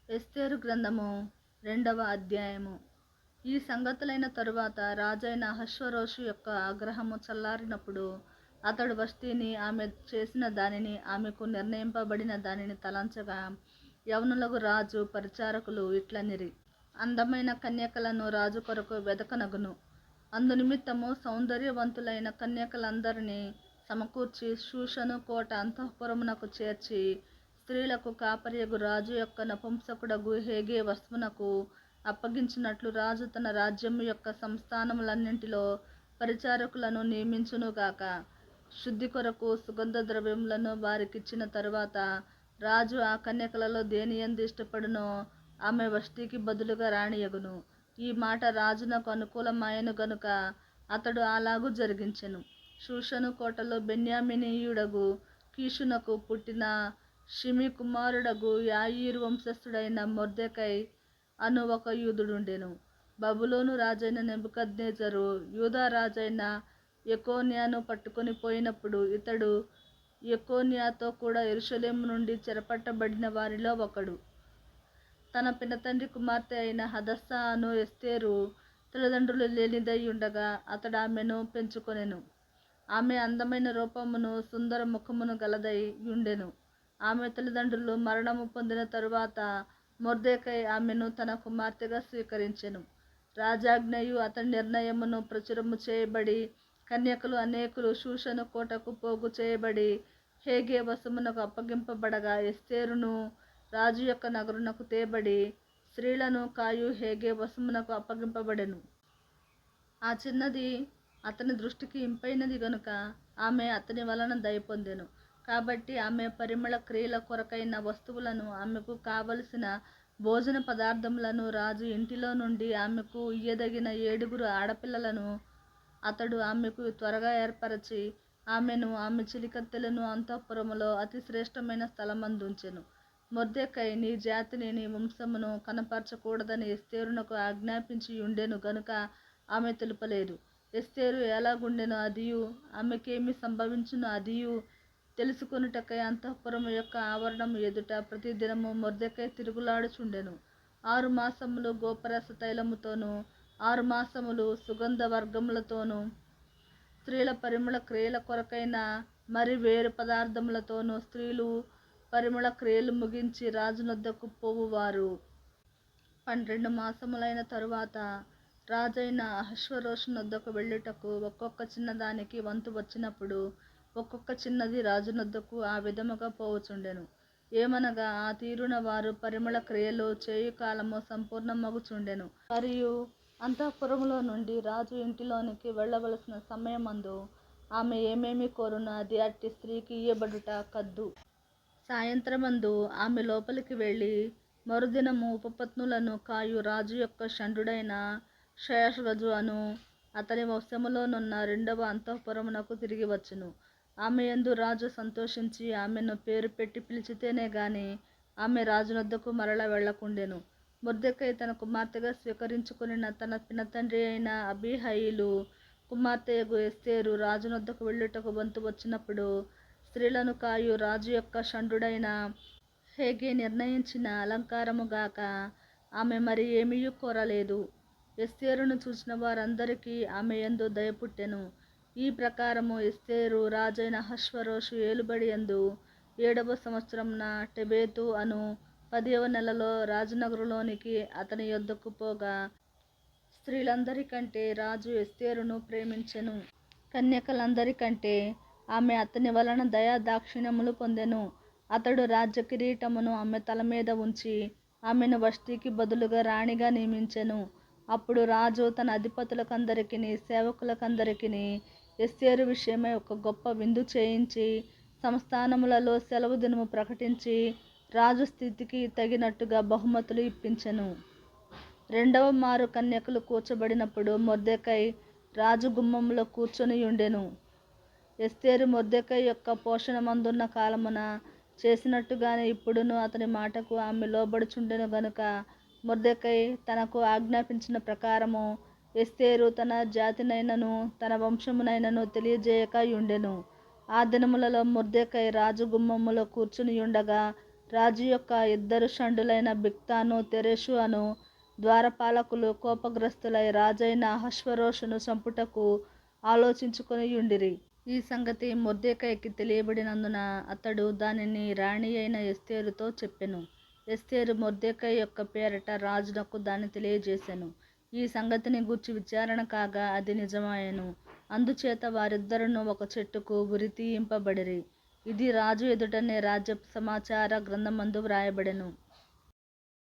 ఎస్తేరు గ్రంథము 2వ అధ్యాయము. ఈ సంగతులైన తరువాత రాజైన అహష్వేరోషు యొక్క ఆగ్రహము చల్లారినప్పుడు అతడు వష్టిని, ఆమె చేసిన దానిని, ఆమెకు నిర్ణయింపబడిన దానిని తలంచగా, యవనులకు రాజు పరిచారకులు ఇట్లనిరి: అందమైన కన్యకలను రాజు కొరకు వెదకనగును. అందునిమిత్తము సౌందర్యవంతులైన కన్యకలందరినీ సమకూర్చి షూషను కోట అంతఃపురమునకు చేర్చి, స్త్రీలకు కాపరియగు రాజు యొక్క నపుంసకుడగు హేగే వశమునకు అప్పగించినట్లు రాజు తన రాజ్యము యొక్క సంస్థానములన్నింటిలో పరిచారకులను నియమించునుగాక. శుద్ధి కొరకు సుగంధ ద్రవ్యములను వారికిచ్చిన తరువాత రాజు ఆ కన్యకలలో దేనియందు ఇష్టపడునో ఆమె వష్టికి బదులుగా రాణియగును. ఈ మాట రాజునకు అనుకూలమాయెను గనుక అతడు అలాగు జరిగించెను. షూషను కోటలో బెన్యామీనీయుడగు కీషునకు పుట్టిన షిమీ కుమారుడగు యాయీరు వంశస్థుడైన మొర్దెకై అను ఒక యూదుడుండెను. బబులోను రాజైన నెబుకద్నెజరు యూదా రాజైన యెకోన్యాను పట్టుకొని పోయినప్పుడు ఇతడు యెకోన్యాతో కూడా యెరూషలేము నుండి చెరపట్టబడిన వారిలో ఒకడు. తన పినతండ్రి కుమార్తె అయిన హదస్సా అను ఎస్తేరు తల్లిదండ్రులు లేనిదై ఉండగా అతడు ఆమెను పెంచుకొనెను. ఆమె అందమైన రూపమును సుందర ముఖమును గలదై యుండెను. ఆమె తల్లిదండ్రులు మరణము పొందిన తరువాత మొర్దెకై ఆమెను తన కుమార్తెగా స్వీకరించెను. రాజాజ్ఞయు అతని నిర్ణయమును ప్రచురము చేయబడి కన్యకలు అనేకులు షూషను కోటకు పోగు చేయబడి హేగే వశమునకు అప్పగింపబడగా, ఎస్తేరును రాజు యొక్క నగరునకు తేబడి స్త్రీలను కాయు హేగే వశమునకు అప్పగింపబడెను. ఆ చిన్నది అతని దృష్టికి ఇంపైనది గనుక ఆమె అతని వలన దయ పొందెను. కాబట్టి ఆమె పరిమళ క్రియల కొరకైన వస్తువులను, ఆమెకు కావలసిన భోజన పదార్థములను రాజు ఇంటిలో నుండి ఆమెకు ఇయ్యదగిన 7 ఆడపిల్లలను అతడు ఆమెకు త్వరగా ఏర్పరచి ఆమెను, ఆమె చిలికత్తెలను అంతఃపురములో అతి శ్రేష్టమైన స్థలమందుంచెను. మొర్దెకై నీ జాతిని, నీ వంశమును కనపరచకూడదని ఎస్తేరునకు ఆజ్ఞాపించి యుండెను గనుక ఆమె తెలుపలేదు. ఎస్తేరు ఎలాగుండెనో అదియు, ఆమెకేమి సంభవించునో అదియు తెలుసుకొనుటకై అంతఃపురము యొక్క ఆవరణము ఎదుట ప్రతిదినము మొర్దెకై తిరుగులాడుచుండెను. 6 మాసములు గోపరస తైలముతోనూ 6 మాసములు సుగంధ వర్గములతోనూ స్త్రీల పరిమళ క్రియల కొరకైన మరి వేరు పదార్థములతోనూ స్త్రీలు పరిమళ క్రియలు ముగించి రాజునొద్దకు పోవువారు. 12 మాసములైన తరువాత రాజైన అహష్వేరోషునొద్దకు వెళ్ళుటకు ఒక్కొక్క చిన్నదానికి వంతు వచ్చినప్పుడు ఒక్కొక్క చిన్నది రాజునొద్దకు ఆ విధముగా పోవుచుండెను. ఏమనగా ఆ తీరున వారు పరిమళ క్రియలు చేయు కాలము సంపూర్ణమగుచుండెను. మరియు అంతఃపురములో నుండి రాజు ఇంటిలోనికి వెళ్ళవలసిన సమయమందు ఆమె ఏమేమి కోరునో అది అట్టి స్త్రీకి ఇయ్యబడుట కద్దు. సాయంత్రమందు ఆమె లోపలికి వెళ్ళి మరుదినము ఉపపత్నులను కాయు రాజు యొక్క షండుడైన షయష్గజు అను అతని వశములోనున్న 2వ అంతఃపురమునకు తిరిగి వచ్చును. ఆమె యందు రాజు సంతోషించి ఆమెను పేరు పెట్టి పిలిచితేనే గాని ఆమె రాజునొద్దకు మరల వెళ్ళకుండెను. మొర్దెకై తన కుమార్తెగా స్వీకరించుకొనిన తన పినతండ్రి అయిన అబీహయీలు కుమార్తెయగు ఎస్తేరు రాజునొద్దకు వెళ్ళుటకు వంతు వచ్చినప్పుడు స్త్రీలను కాయు రాజు యొక్క షండుడైన హేగే నిర్ణయించిన అలంకారము గాక ఆమె మరి ఏమియూ కోరలేదు. ఎస్తేరును చూచిన వారందరికీ ఆమె యందు దయ పుట్టెను. ఈ ప్రకారము ఎస్తేరు రాజైన అహష్వేరోషు ఏలుబడి యందు 7వ సంవత్సరమున టెబెతు అను 10వ నెలలో రాజనగరులోనికి అతని యొద్దకు పోగా, స్త్రీలందరికంటే రాజు ఎస్తేరును ప్రేమించెను. కన్యకలందరికంటే ఆమె అతని వలన దయా దాక్షిణ్యములు పొందెను. అతడు రాజ్య కిరీటమును ఆమె తల మీద ఉంచి ఆమెను వష్టికి బదులుగా రాణిగా నియమించెను. అప్పుడు రాజు తన అధిపతులకందరికిని సేవకులకందరికిని ఎస్తేరు విషయమై ఒక గొప్ప విందు చేయించి సంస్థానములలో సెలవు దినము ప్రకటించి రాజు స్థితికి తగినట్టుగా బహుమతులు ఇప్పించెను. 2వ మారు కన్యకలు కూర్చబడినప్పుడు మొర్దెకై రాజు గుమ్మములో కూర్చొని యుండెను. ఎస్తేరు మొర్దెకై యొక్క పోషణమందున్న కాలమున చేసినట్టుగానే ఇప్పుడును అతని మాటకు ఆమె లోబడుచుండెను గనుక మొర్దెకై తనకు ఆజ్ఞాపించిన ప్రకారము ఎస్తేరు తన జాతినైనను తన వంశమునైనను తెలియజేయక యుండెను. ఆ దినములలో మొర్దెకై రాజు గుమ్మములో కూర్చుని యుండగా రాజు యొక్క ఇద్దరు షండులైన బిక్తాను తెరెషు అను ద్వారపాలకులు కోపగ్రస్తులై రాజైన అహష్వేరోషును చంపుటకు ఆలోచించుకొనియుండిరి. ఈ సంగతి మొర్దెకైకి తెలియబడినందున అతడు దానిని రాణి అయిన ఎస్తేరుతో చెప్పెను. ఎస్తేరు మొర్దెకై యొక్క పేరట రాజునకు దాన్ని తెలియజేసెను. ఈ సంగతిని గూర్చి విచారణ కాగా అది నిజమాయెను. అందుచేత వారిద్దరును ఒక చెట్టుకు ఉరితీయింపబడిరి. ఇది రాజు ఎదుటనే రాజ్య సమాచార గ్రంథమందు వ్రాయబడెను.